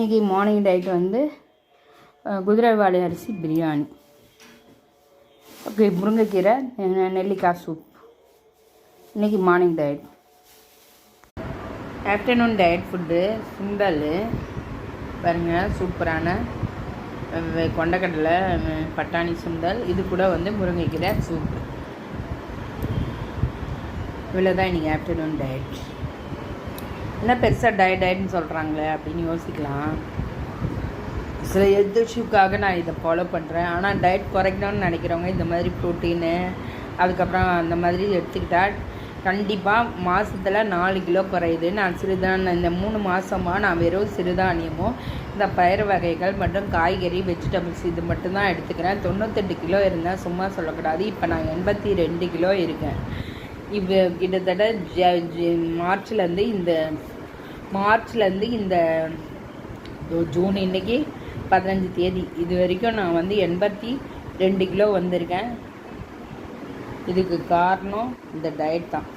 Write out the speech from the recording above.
இன்றைக்கி morning diet வந்து குதிரைவாலி அரிசி பிரியாணி, ஓகே, முருங்கைக்கீரை, நெல்லிக்காய் சூப். இன்றைக்கி morning diet. Afternoon diet food சுண்டல் பாருங்கள், சூப்பரான கொண்டக்கடலை பட்டாணி சுண்டல், இது கூட வந்து முருங்கைக்கீரை சூப். இவ்வளோ தான் இன்றைக்கி ஆஃப்டர்நூன் டயட். என்ன பெருசாக டயட்னு சொல்கிறாங்களே அப்படின்னு யோசிக்கலாம். சில ஹெல்த் இஷ்யூக்காக நான் இதை ஃபாலோ பண்ணுறேன். ஆனால் டயட் குறைக்கணும்னு நினைக்கிறவங்க இந்த மாதிரி ப்ரோட்டீனு அதுக்கப்புறம் அந்த மாதிரி எடுத்துக்கிட்டால் கண்டிப்பாக மாதத்தில் 4 கிலோ குறையுது. நான் இந்த 3 மாதமாக நான் வெறும் சிறுதானியமும் இந்த பயிறு வகைகள் மற்றும் காய்கறி வெஜிடபிள்ஸ் இது மட்டும்தான் எடுத்துக்கிறேன். 98 கிலோ இருந்தேன், சும்மா சொல்லக்கூடாது. இப்போ நான் 82 கிலோ இருக்கேன். இப்போ கிட்டத்தட்ட மார்ச்லேருந்து இந்த ஜூன் இன்றைக்கி 15 தேதி இது வரைக்கும் நான் வந்து 82 கிலோ வந்திருக்கேன். இதுக்கு காரணம் இந்த டயட் தான்.